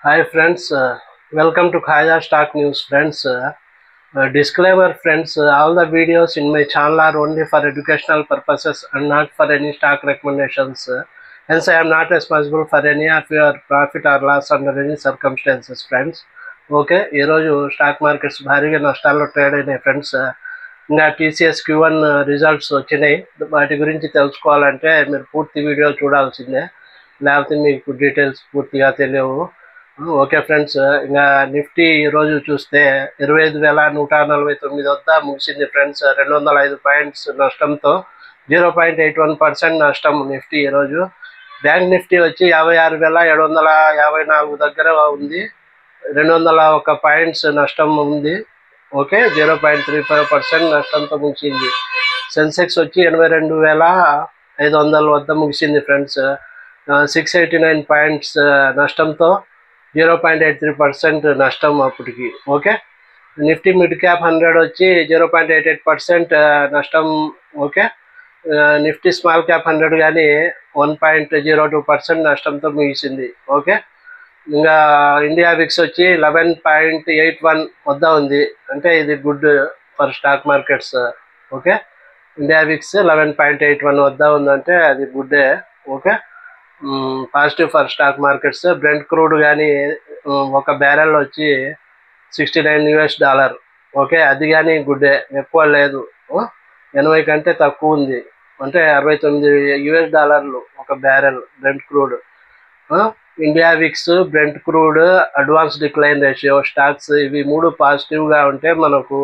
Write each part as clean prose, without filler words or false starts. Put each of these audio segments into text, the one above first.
Hi friends, welcome to Khaja Stock News friends. Disclaimer friends, all the videos in my channel are only for educational purposes and not for any stock recommendations. Hence I am not responsible for any of your profit or loss under any circumstances friends. Okay ఈరోజు stock markets భారీగా నష్టాల్లో trade అయినాయి friends. ఇంకా TCS Q1 results వచ్చినాయి. వాటి గురించి తెలుసుకోవాలంటే మీరు పూర్తి వీడియో చూడాల్సిందే, లేకపోతే మీకు డీటెయిల్స్ పూర్తిగా తెలియవు. ఓకే ఫ్రెండ్స్, ఇంకా నిఫ్టీ ఈరోజు చూస్తే 25,149 వద్ద ముగిసింది ఫ్రెండ్స్. 205 పాయింట్స్ నష్టంతో 0.81% నష్టం నిఫ్టీ ఈరోజు. బ్యాంక్ నిఫ్టీ వచ్చి 56,754 దగ్గర ఉంది, 201 పాయింట్స్ నష్టం ఉంది. ఓకే, 0.35% నష్టంతో ముగిసింది. సెన్సెక్స్ వచ్చి 82,500 వద్ద ముగిసింది ఫ్రెండ్స్. 689 పాయింట్స్ నష్టంతో 0.83% నష్టం అప్పటికి. ఓకే, నిఫ్టీ మిడ్ క్యాప్ 100 వచ్చి 0.88% నష్టం. ఓకే, నిఫ్టీ స్మాల్ క్యాప్ 100 కానీ 1.02% నష్టంతో ముగిసింది. ఓకే, ఇంకా ఇండియా విక్స్ వచ్చి 11.81 వద్ద ఉంది, అంటే ఇది good for stock markets. Okay, India VIX 11.81 వద్ద ఉందంటే అది గుడ్డే. Okay, positive for stock markets. Brent crude కానీ ఒక బ్యారెల్ వచ్చి $69. ఓకే, అది కానీ గుడ్డే, ఎక్కువ లేదు, 80 కంటే తక్కువ ఉంది, అంటే $69 ఒక barrel Brent crude. India VIX, Brent crude, advance decline ratio stocks ఇవి మూడు పాజిటివ్గా ఉంటే మనకు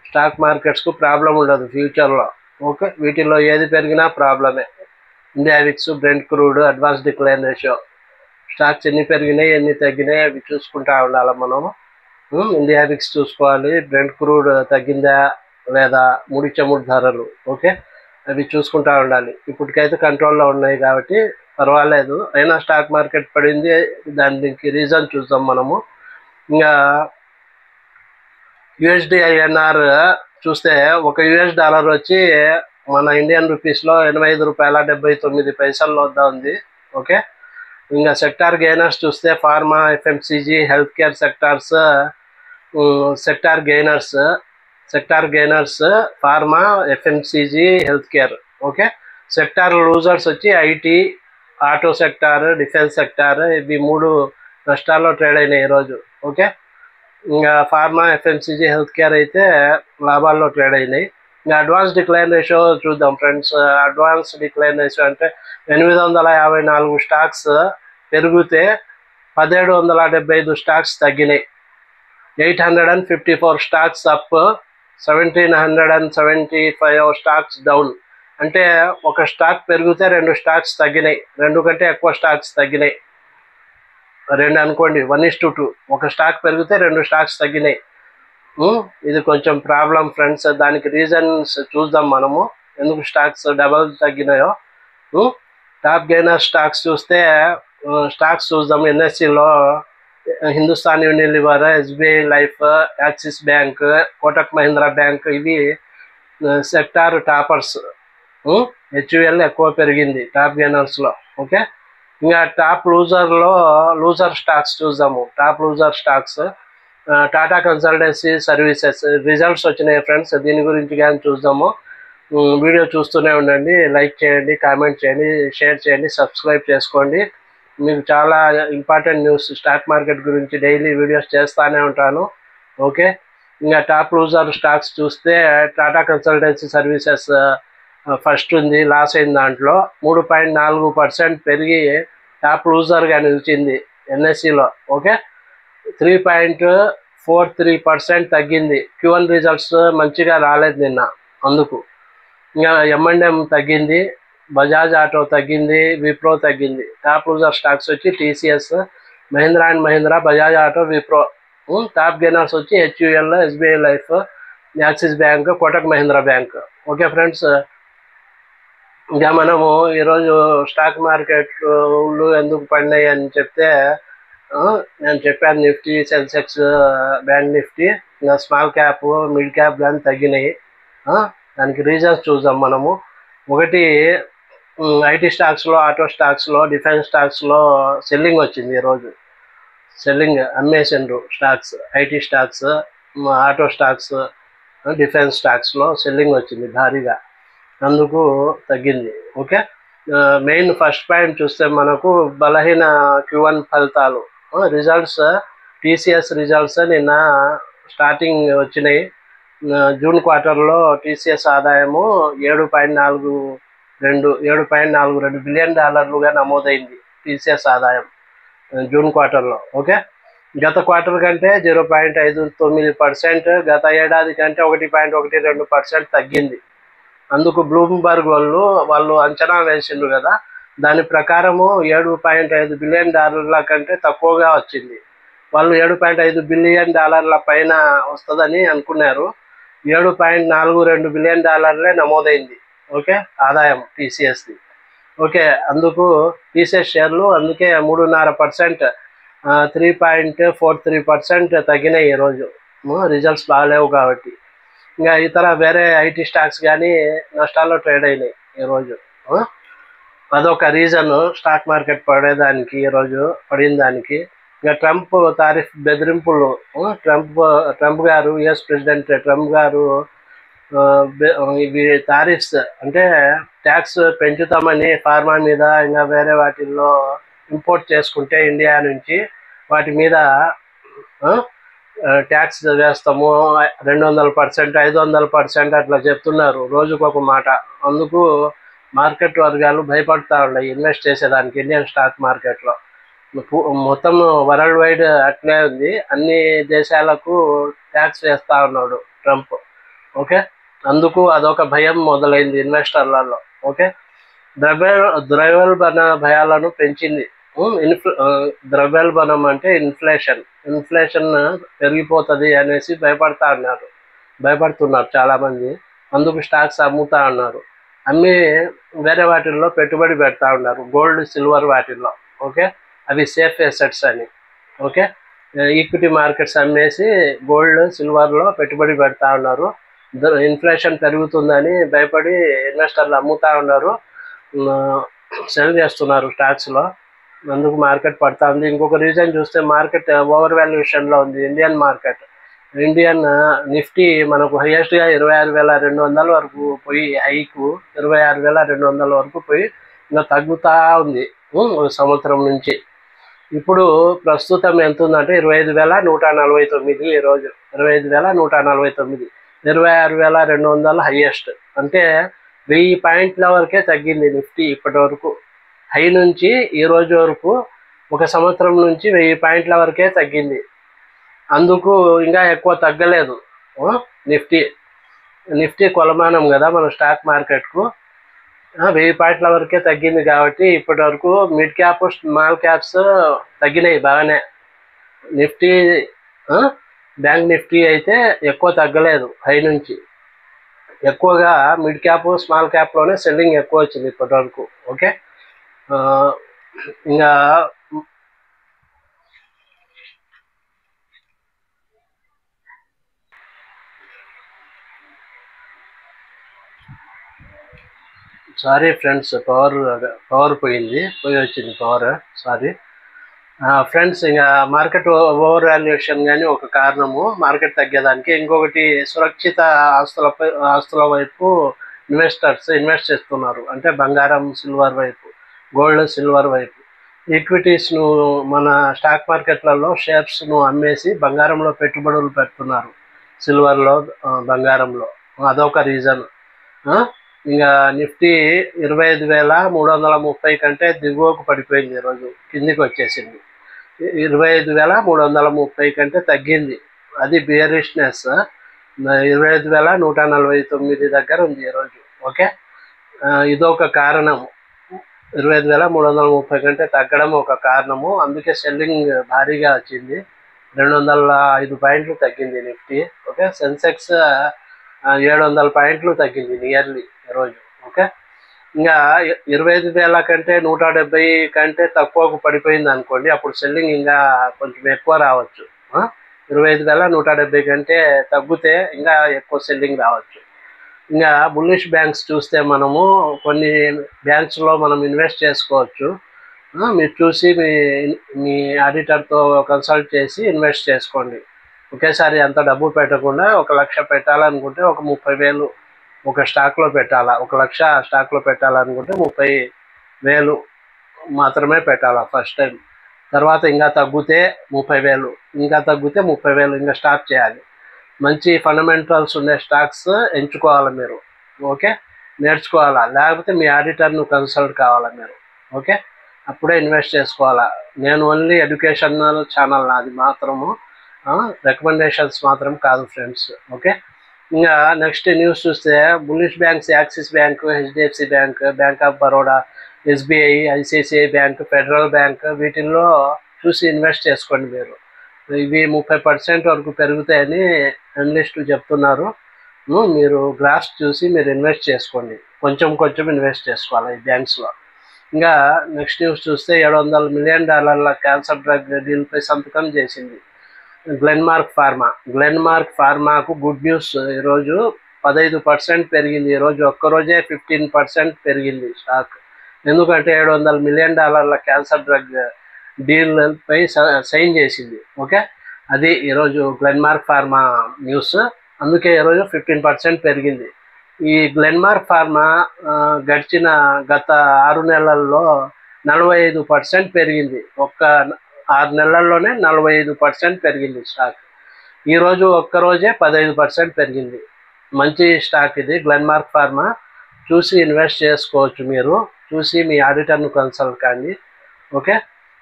స్టాక్ మార్కెట్స్కు ప్రాబ్లం ఉండదు ఫ్యూచర్లో. ఓకే, వీటిల్లో ఏది పెరిగినా ప్రాబ్లమే. India VIX, Brent crude, advance decline ratio stocks ఎన్ని పెరిగినాయి ఎన్ని తగ్గినాయి అవి చూసుకుంటా ఉండాలి మనము. ఇండియా విక్స్ చూసుకోవాలి, బ్రెంట్ క్రూడ్ తగ్గిందా లేదా, ముడి చమురు ధరలు. ఓకే, అవి చూసుకుంటా ఉండాలి. ఇప్పటికైతే కంట్రోల్లో ఉన్నాయి కాబట్టి పర్వాలేదు. అయినా స్టాక్ మార్కెట్ పడింది, దానికి రీజన్ చూద్దాం మనము. ఇంకా USD/INR చూస్తే ఒక $1 వచ్చి మన ఇండియన్ రూపీస్లో 85.79 రూపాయల వద్ద ఉంది. ఓకే, ఇంకా సెక్టార్ గెయినర్స్ చూస్తే pharma, FMCG, health care sectors. Sector gainers pharma, FMCG, health care. Okay, sector losers వచ్చి IT, auto sector, defence sector. ఇవి మూడు నష్టాల్లో ట్రేడ్ అయినాయి ఈరోజు. ఓకే, ఇంకా ఫార్మా, FMCG, హెల్త్ కేర్ అయితే లాభాల్లో ట్రేడ్ అయినాయి. ఇంకా అడ్వాన్స్ డిక్లైన్ రేషియో చూద్దాం ఫ్రెండ్స్. అడ్వాన్స్ డిక్లైన్ రేషియో అంటే 854 స్టాక్స్ పెరిగితే 1775 స్టాక్స్ తగ్గినాయి. 854 స్టాక్స్ అప్, 1775 స్టాక్స్ డౌన్. అంటే ఒక స్టాక్ పెరిగితే 2 స్టాక్స్ తగ్గినాయి, 2 కంటే ఎక్కువ స్టాక్స్ తగ్గినాయి. 2 అనుకోండి, 1:2. ఒక స్టాక్ పెరిగితే 2 స్టాక్స్ తగ్గినాయి. ఇది కొంచెం ప్రాబ్లం ఫ్రెండ్స్. దానికి రీజన్స్ చూద్దాం మనము, ఎందుకు స్టాక్స్ డబల్ తగ్గినాయో. టాప్ గెయినర్ స్టాక్స్ చూస్తే స్టాక్స్ చూద్దాం. NSEలో Hindustan Unilever, SBI life, Axis bank, Kotak Mahindra bank ఇవి సెక్టార్ టాపర్స్. HUL ఎక్కువ పెరిగింది టాప్ గెయినర్స్లో. ఓకే, ఇంకా టాప్ లూజర్ స్టాక్స్ చూద్దాము. Top loser stocks Tata consultancy services results వచ్చినాయి ఫ్రెండ్స్. దీని గురించి కానీ చూద్దాము. వీడియో చూస్తూనే ఉండండి, లైక్ చేయండి, కామెంట్ చేయండి, షేర్ చేయండి, సబ్స్క్రైబ్ చేసుకోండి. మీకు చాలా ఇంపార్టెంట్ న్యూస్ స్టాక్ మార్కెట్ గురించి డైలీ వీడియోస్ చేస్తూనే ఉంటాను. ఓకే, ఇంకా టాప్ లూజర్ స్టాక్స్ చూస్తే టాటా కన్సల్టెన్సీ సర్వీసెస్ ఫస్ట్ ఉంది, లాస్ అయిన దాంట్లో 3.4% పెరిగి టాప్ లూజర్గా నిలిచింది NSEలో. ఓకే, 3.43% తగ్గింది. Q1 రిజల్ట్స్ మంచిగా రాలేదు నిన్న, అందుకు. ఇంకా M&M తగ్గింది, బజాజ్ ఆటో తగ్గింది, విప్రో తగ్గింది. టాప్ లూజర్ స్టాక్స్ వచ్చి TCS, Mahindra and Mahindra, Bajaj auto, Wipro. Top gainers వచ్చి HUL, SBI life, Axis bank, Kotak Mahindra bank. Okay friends, ఇంకా మనము ఈరోజు స్టాక్ మార్కెట్లు ఎందుకు పడినాయి అని చెప్తే నేను చెప్పాను. నిఫ్టీ, సెన్సెక్స్, బ్యాంక్ నిఫ్టీ, ఇంకా స్మాల్ క్యాప్, మిడ్ క్యాప్ కానీ తగ్గినాయి. దానికి రీజన్స్ చూద్దాం మనము. ఒకటి, IT స్టాక్స్లో, ఆటో స్టాక్స్లో, డిఫెన్స్ స్టాక్స్లో సెల్లింగ్ వచ్చింది ఈరోజు. సెల్లింగ్ అమ్మేసిండ్రు stocks, IT stocks, auto stocks, defence స్టాక్స్లో సెల్లింగ్ వచ్చింది భారీగా, అందుకు తగ్గింది. ఓకే, మెయిన్ ఫస్ట్ పాయింట్ చూస్తే మనకు బలహీన Q1 ఫలితాలు రిజల్ట్స్, టీసీఎస్ రిజల్ట్స్ నిన్న స్టార్టింగ్ వచ్చినాయి. జూన్ క్వార్టర్లో టీసీఎస్ ఆదాయము $7.42 బిలియన్ నమోదైంది టీసీఎస్ ఆదాయం జూన్ క్వార్టర్లో. ఓకే, గత క్వార్టర్ కంటే 0.59%, గత ఏడాది కంటే 1.12% తగ్గింది. అందుకు బ్లూంబర్గ్ వాళ్ళు అంచనా వేసిండ్రు కదా, దాని ప్రకారము $7.5 బిలియన్ కంటే తక్కువగా వచ్చింది. వాళ్ళు $7.5 బిలియన్ పైన వస్తుందని అనుకున్నారు. $7.42 బిలియన్ నమోదైంది. ఓకే, ఆదాయం టీసీఎస్ది. ఓకే, అందుకు టీసీఎస్ షేర్లు అందుకే 3.5%, 3.43% తగ్గినాయి ఈరోజు, రిజల్ట్స్ బాగాలేవు కాబట్టి. ఇంకా ఇతర వేరే ఐటీ స్టాక్స్ కానీ నష్టాల్లో ట్రేడ్ అయినాయి ఈరోజు. అదొక రీజన్ స్టాక్ మార్కెట్ పడేదానికి, ఈరోజు పడిన దానికి. ఇంకా ట్రంప్ తారీఫ్ బెదిరింపులు, ట్రంప్ గారు, యుఎస్ ప్రెసిడెంట్ ట్రంప్ గారు ఇవి తారీఫ్స్ అంటే ట్యాక్స్ పెంచుతామని ఫార్మా మీద, ఇంకా వేరే వాటిల్లో ఇంపోర్ట్ చేసుకుంటే ఇండియా నుంచి వాటి మీద ట్యాక్స్ వేస్తాము 200%, 500% అట్లా చెప్తున్నారు, రోజుకొక మాట. అందుకు మార్కెట్ వర్గాలు భయపడతా ఉన్నాయి ఇన్వెస్ట్ చేసేదానికి ఇండియన్ స్టాక్ మార్కెట్లో. మొత్తం వరల్డ్ వైడ్ అట్లే ఉంది, అన్ని దేశాలకు ట్యాక్స్ వేస్తా ఉన్నాడు ట్రంప్. ఓకే, అందుకు అదొక భయం మొదలైంది ఇన్వెస్టర్లలో. ఓకే, ద్రవ్యోల్బణ భయాలను పెంచింది. ద్రవ్యోల్బణం అంటే ఇన్ఫ్లేషన్ పెరిగిపోతుంది అనేసి భయపడుతున్నారు చాలామంది. అందుకు స్టాక్స్ అమ్ముతా ఉన్నారు, అమ్మి వేరే వాటిల్లో పెట్టుబడి పెడతా ఉన్నారు, గోల్డ్, సిల్వర్ వాటిల్లో. ఓకే, అవి సేఫ్ ఎసెట్స్ అని. ఓకే, ఈక్విటీ మార్కెట్స్ అమ్మేసి గోల్డ్, సిల్వర్లో పెట్టుబడి పెడతా ఉన్నారు. ఇన్ఫ్లేషన్ పెరుగుతుందని భయపడి ఇన్వెస్టర్లు అమ్ముతా ఉన్నారు, సెల్ చేస్తున్నారు స్టాక్స్లో, అందుకు మార్కెట్ పడతా ఉంది. ఇంకొక రీజన్ చూస్తే మార్కెట్ ఓవర్ వాల్యుయేషన్లో ఉంది ఇండియన్ మార్కెట్. ఇండియన్ నిఫ్టీ మనకు హైయెస్ట్గా 26,200 వరకు పోయి, హైకు 26,200 వరకు పోయి ఇంకా తగ్గుతూ ఉంది ఒక సంవత్సరం నుంచి. ఇప్పుడు ప్రస్తుతం ఎంత ఉందంటే 25,149 ఈరోజు, 25,149, 26,200 హైయెస్ట్. అంటే 1000 పాయింట్ల వరకే తగ్గింది నిఫ్టీ ఇప్పటి వరకు. హై నుంచి ఈ రోజు వరకు ఒక సంవత్సరం నుంచి 1000 పాయింట్ల వరకే తగ్గింది, అందుకు ఇంకా ఎక్కువ తగ్గలేదు. నిఫ్టీ కొలమానం కదా మన స్టాక్ మార్కెట్కు, 1000 పాయింట్ల వరకే తగ్గింది కాబట్టి ఇప్పటి వరకు మిడ్ క్యాప్, స్మాల్ క్యాప్స్ తగ్గినాయి బాగానే. నిఫ్టీ, బ్యాంక్ నిఫ్టీ అయితే ఎక్కువ తగ్గలేదు, హై నుంచి ఎక్కువగా మిడ్ క్యాప్, స్మాల్ క్యాప్లోనే సెల్లింగ్ ఎక్కువ వచ్చింది ఇప్పటి వరకు. ఓకే, ఇంకా సారీ ఫ్రెండ్స్, పవర్ పోయి వచ్చింది పవర్, సారీ ఫ్రెండ్స్. ఇంకా మార్కెట్ ఓవర్ వాల్యుయేషన్ కానీ ఒక కారణము మార్కెట్ తగ్గేదానికి. ఇంకొకటి సురక్షిత ఆస్తుల వైపు ఇన్వెస్టర్స్ ఇన్వెస్ట్ చేస్తున్నారు, అంటే బంగారం, సిల్వర్ వైపు, గోల్డ్, సిల్వర్ వైపు. ఈక్విటీస్ను మన స్టాక్ మార్కెట్లలో షేర్స్ను అమ్మేసి బంగారంలో పెట్టుబడులు పెడుతున్నారు, సిల్వర్లో, బంగారంలో. అదొక రీజన్. ఇంకా నిఫ్టీ 25,330 కంటే దిగువకు పడిపోయింది, ఈరోజు కిందికి వచ్చేసింది. 25,330 కంటే తగ్గింది, అది బియరిష్నెస్. 25,149 దగ్గర ఉంది ఈరోజు. ఓకే, ఇదొక కారణము, 25,330 కంటే తగ్గడం ఒక కారణము. అందుకే సెల్లింగ్ భారీగా వచ్చింది, 205 పాయింట్లు తగ్గింది నిఫ్టీ. ఓకే, సెన్సెక్స్ 700 పాయింట్లు తగ్గింది నియర్లీ ఈరోజు. ఓకే, ఇంకా 25,000 కంటే 170 కంటే తక్కువకు పడిపోయింది అనుకోండి, అప్పుడు సెల్లింగ్ ఇంకా కొంచెం ఎక్కువ రావచ్చు. 25,170 కంటే తగ్గితే ఇంకా ఎక్కువ సెల్లింగ్ రావచ్చు. ఇంకా బుల్లిష్ బ్యాంక్స్ చూస్తే మనము కొన్ని బ్యాంక్స్లో మనం ఇన్వెస్ట్ చేసుకోవచ్చు. మీరు చూసి మీ మీ ఆడిటర్తో కన్సల్ట్ చేసి ఇన్వెస్ట్ చేసుకోండి. ఒకేసారి అంత డబ్బు పెట్టకుండా 1,00,000 పెట్టాలనుకుంటే ఒక 30,000 ఒక స్టాక్లో పెట్టాలా. 1,00,000 స్టాక్లో పెట్టాలనుకుంటే 30,000 మాత్రమే పెట్టాలా ఫస్ట్ టైం. తర్వాత ఇంకా తగ్గితే 30,000, ఇంకా తగ్గితే 30,000 ఇంకా స్టార్ట్ చేయాలి. మంచి ఫండమెంటల్స్ ఉండే స్టాక్స్ ఎంచుకోవాలి మీరు. ఓకే, నేర్చుకోవాలా. లేకపోతే మీ ఆడిటర్ను కన్సల్ట్ కావాలా మీరు. ఓకే, అప్పుడే ఇన్వెస్ట్ చేసుకోవాలా. నేను ఓన్లీ ఎడ్యుకేషనల్ ఛానల్, నాది మాత్రము రికమెండేషన్స్ మాత్రం కాదు ఫ్రెండ్స్. ఓకే, ఇంకా నెక్స్ట్ న్యూస్ చూస్తే bullish banks axis bank, HDFC bank, bank of Baroda, SBI, ICICI bank, federal bank, వీటిల్లో చూసి ఇన్వెస్ట్ చేసుకోండి మీరు. ఇవి 30% వరకు పెరుగుతాయని అనలిస్టులు చెప్తున్నారు. మీరు గ్రాఫ్స్ చూసి మీరు ఇన్వెస్ట్ చేసుకోండి. కొంచెం కొంచెం ఇన్వెస్ట్ చేసుకోవాలి ఈ బ్యాంక్స్లో. ఇంకా నెక్స్ట్ న్యూస్ చూస్తే $700 మిలియన్ క్యాన్సర్ డ్రగ్ డీల్పై సంతకం చేసింది గ్లెన్మార్క్ ఫార్మాకు గుడ్ న్యూస్. ఈరోజు 15% పెరిగింది. ఈరోజు ఒక్కరోజే 15% పెరిగింది స్టాక్. ఎందుకంటే $700 మిలియన్ క్యాన్సర్ డ్రగ్ డీల్పై సైన్ చేసింది. ఓకే, అది ఈరోజు గ్లెన్మార్క్ ఫార్మా న్యూస్. అందుకే ఈరోజు 15% పెరిగింది. ఈ గ్లెన్మార్క్ ఫార్మా గత 6 నెలల్లో 45% పెరిగింది. ఒక్క 6 నెలల్లోనే 45% పెరిగింది స్టాక్. ఈరోజు ఒక్కరోజే 15% పెరిగింది. మంచి స్టాక్ ఇది గ్లెన్మార్క్ ఫార్మా. చూసి ఇన్వెస్ట్ చేసుకోవచ్చు. మీరు చూసి మీ ఆడిటర్ను కన్సల్ట్ కానీ. ఓకే,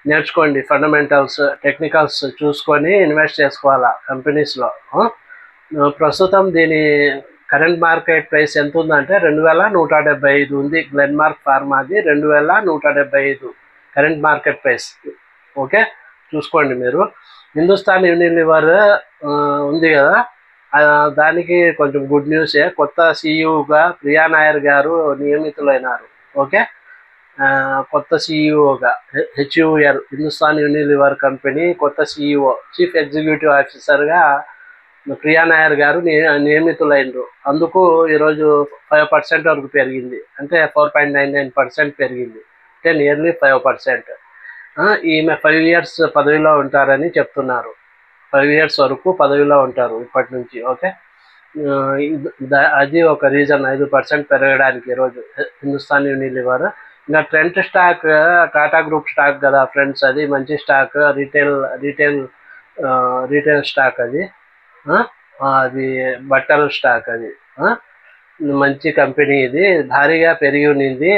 నేర్చుకోండి. ఫండమెంటల్స్, టెక్నికల్స్ చూసుకొని ఇన్వెస్ట్ చేసుకోవాలా కంపెనీస్లో. ప్రస్తుతం దీని కరెంట్ మార్కెట్ ప్రైస్ ఎంత ఉందంటే 2,175 ఉంది. గ్లెన్మార్క్ ఫార్మాది 2,175 కరెంట్ మార్కెట్ ప్రైస్. ఓకే, చూసుకోండి మీరు. హిందుస్థాన్ యూనిలివర్ ఉంది కదా, దానికి కొంచెం గుడ్ న్యూసే. కొత్త సీఈఓగా ప్రియా నాయర్ గారు నియమితులైనారు. ఓకే, కొత్త సీఈఓగా హెచ్యుఎల్ హిందుస్థాన్ యూనిలివర్ కంపెనీ కొత్త సీఈఓ, చీఫ్ ఎగ్జిక్యూటివ్ ఆఫీసర్గా ప్రియా నాయర్ గారు నియమితులైనరు. అందుకు ఈరోజు 5% వరకు పెరిగింది. అంటే 4.99% పెరిగింది. అంటే నియర్లీ 5%. ఈమె 5 years పదవిలో ఉంటారని చెప్తున్నారు. 5 years వరకు పదవిలో ఉంటారు ఇప్పటి నుంచి. ఓకే, అది ఒక రీజన్ 5% పెరగడానికి ఈరోజు హిందుస్థాన్ యూనిలివర్. ఇంకా Trent stock Tata group stock కదా ఫ్రెండ్స్, అది మంచి స్టాక్. రీటైల్ స్టాక్ అది. అది బట్టల స్టాక్. అది మంచి కంపెనీ. ఇది భారీగా పెరిగి ఉన్నింది.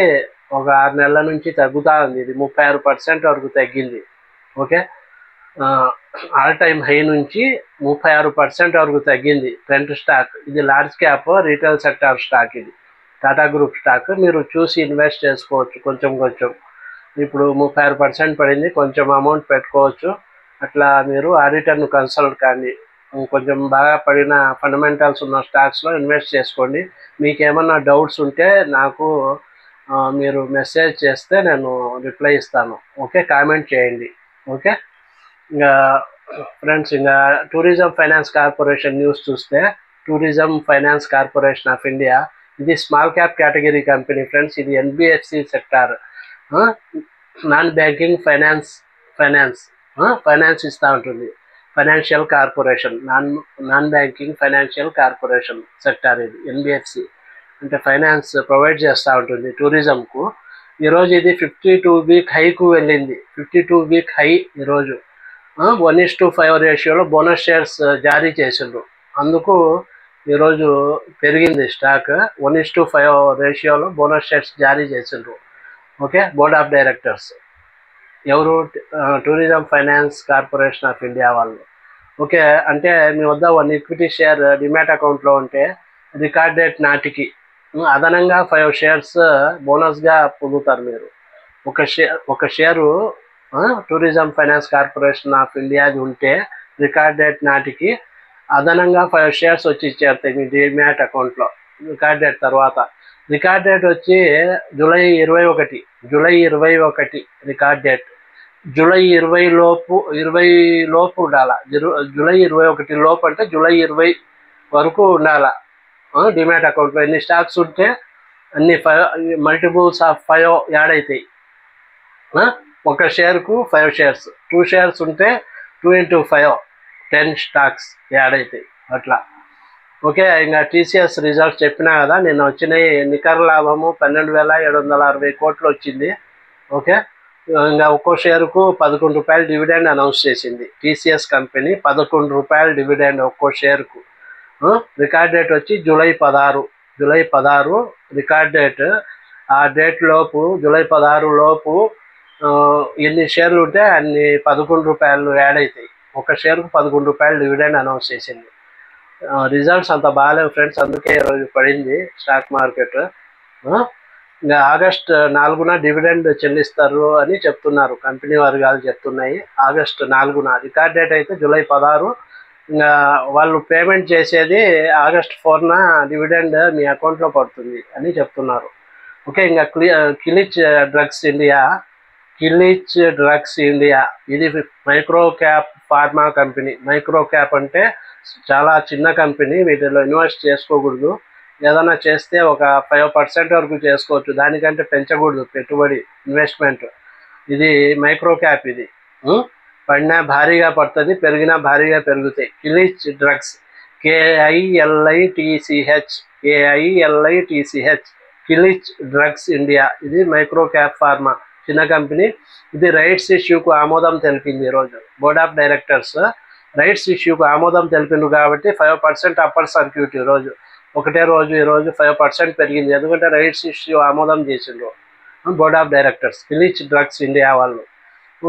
ఒక 6 నెలల నుంచి తగ్గుతూ ఉంది. ఇది 36% వరకు తగ్గింది. ఓకే, ఆల్ టైమ్ హై నుంచి 36% వరకు తగ్గింది ట్రెంట్ స్టాక్. ఇది large cap retail sector stock. ఇది టాటా గ్రూప్ స్టాక్. మీరు చూసి ఇన్వెస్ట్ చేసుకోవచ్చు కొంచెం కొంచెం. ఇప్పుడు 36% పడింది, కొంచెం అమౌంట్ పెట్టుకోవచ్చు. అట్లా మీరు ఆడిటర్ను కన్సల్ట్ కానీ. కొంచెం బాగా పడిన ఫండమెంటల్స్ ఉన్న స్టాక్స్లో ఇన్వెస్ట్ చేసుకోండి. మీకు ఏమన్నా డౌట్స్ ఉంటే నాకు మీరు మెసేజ్ చేస్తే నేను రిప్లై ఇస్తాను. ఓకే, కామెంట్ చేయండి. ఓకే, ఇంకా ఫ్రెండ్స్, ఇంకా టూరిజం ఫైనాన్స్ కార్పొరేషన్ న్యూస్ చూస్తే, tourism finance corporation of India ఇది small cap category company friends. ఇది NBFC sector, non banking finance ఇస్తూ ఉంటుంది. Financial corporation, non banking financial corporation sector ఇది ఎన్బిఎఫ్సి. అంటే ఫైనాన్స్ ప్రొవైడ్ చేస్తూ ఉంటుంది టూరిజంకు. ఈరోజు ఇది 52 వీక్ హైకు వెళ్ళింది. 52 వీక్ హై ఈరోజు. 1:5 రేషియోలో బోనస్ షేర్స్ జారీ చేసిండ్రు. అందుకు ఈరోజు పెరిగింది స్టాక్. 1:5 రేషియోలో బోనస్ షేర్స్ జారీ చేసిండ్రు. ఓకే, బోర్డ్ ఆఫ్ డైరెక్టర్స్ ఎవరు? Tourism finance corporation of India వాళ్ళు. ఓకే, అంటే మీ వద్ద 1 ఈక్విటీ షేర్ డిమాట్ అకౌంట్లో ఉంటే రికార్డ్ డేట్ నాటికి అదనంగా 5 షేర్స్ బోనస్గా పొందుతారు మీరు. ఒక share tourism finance corporation of ఇండియాది ఉంటే రికార్డ్ డేట్ నాటికి అదనంగా 5 షేర్స్ వచ్చి ఇచ్చేస్తాయి మీ డిమాట్ అకౌంట్లో రికార్డ్ డేట్ తర్వాత. రికార్డ్ డేట్ వచ్చి జూలై 21 రికార్డ్ డేట్. జూలై 20 లోపు ఉండాలా. జూలై 21 లోపు అంటే జూలై 20 వరకు ఉండాలా డిమాట్ అకౌంట్లో. ఎన్ని స్టాక్స్ ఉంటే అన్ని 5 మల్టిపుల్స్ ఆఫ్ 5 యాడ్ అవుతాయి. ఒక షేర్కు 5 షేర్స్, 2 షేర్స్ ఉంటే 2 into 5 10 స్టాక్స్ యాడ్ అవుతాయి అట్లా. ఓకే, ఇంకా టీసీఎస్ రిజల్ట్స్ చెప్పినా కదా, నిన్న వచ్చినాయి. నికర లాభము 12,760 కోట్లు వచ్చింది. ఓకే, ఇంకా ఒక్కో షేరుకు 11 రూపాయలు డివిడెండ్ అనౌన్స్ చేసింది టీసీఎస్ కంపెనీ. 11 రూపాయలు డివిడెండ్ ఒక్కో షేరుకు. రికార్డ్ డేట్ వచ్చి జూలై 16 రికార్డ్ డేట్. ఆ డేట్ లోపు, జూలై 16 లోపు ఎన్ని షేర్లు ఉంటే అన్ని 11 రూపాయలు యాడ్ అవుతాయి. ఒక షేర్కు 11 రూపాయలు డివిడెండ్ అనౌన్స్ చేసింది. రిజల్ట్స్ అంత బాగాలేవు ఫ్రెండ్స్, అందుకే ఈరోజు పడింది స్టాక్ మార్కెట్. ఇంకా ఆగస్ట్ 4న డివిడెండ్ చెల్లిస్తారు అని చెప్తున్నారు, కంపెనీ వర్గాలు చెప్తున్నాయి. ఆగస్ట్ 4న రికార్డ్ డేట్ అయితే జూలై 16. ఇంకా వాళ్ళు పేమెంట్ చేసేది ఆగస్ట్ 4న డివిడెండ్ మీ అకౌంట్లో పడుతుంది అని చెప్తున్నారు. ఓకే, ఇంకా కిలిచ్ డ్రగ్స్ ఇండియా ఇది micro cap pharma company. Micro cap అంటే చాలా చిన్న కంపెనీ, వీటిలో ఇన్వెస్ట్ చేసుకోకూడదు. ఏదైనా చేస్తే ఒక 5% వరకు చేసుకోవచ్చు, దానికంటే పెంచకూడదు పెట్టుబడి ఇన్వెస్ట్మెంట్. ఇది మైక్రో క్యాప్. ఇది పడినా భారీగా పడుతుంది, పెరిగినా భారీగా పెరుగుతాయి. Qilich drugs, KILITCH Qilich drugs India ఇది మైక్రో క్యాప్ ఫార్మా, చిన్న కంపెనీ. ఇది రైట్స్ ఇష్యూకు ఆమోదం తెలిపింది ఈరోజు. బోర్డ్ ఆఫ్ డైరెక్టర్స్ రైట్స్ ఇష్యూకు ఆమోదం తెలిపింది కాబట్టి 5% అప్పర్ సర్క్యూట్ ఈరోజు. ఈరోజు 5% పెరిగింది, ఎందుకంటే రైట్స్ ఇష్యూ ఆమోదం చేసిండ్రు board of directors Kilitch drugs India వాళ్ళు.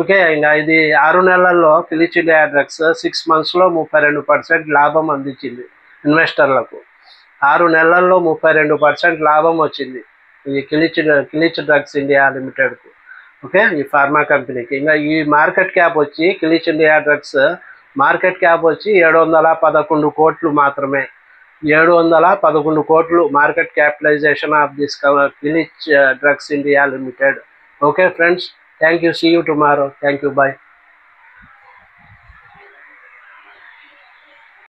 ఓకే, ఇంకా ఇది 6 నెలల్లో కిలిచ్ ఇండియా డ్రగ్స్ 6 monthsలో 32% లాభం అందించింది ఇన్వెస్టర్లకు. 6 నెలల్లో 32% లాభం వచ్చింది ఈ కిలిచ్ డ్రగ్స్ ఇండియా లిమిటెడ్కు. ఓకే, ఈ ఫార్మా కంపెనీకి. ఇంకా ఈ మార్కెట్ క్యాప్ వచ్చి Kilitch India drugs market cap వచ్చి 711 కోట్లు మాత్రమే. 711 కోట్లు market capitalisation of this Kilitch drugs India limited. Okay friends, thank you. See you tomorrow. Thank you. Bye.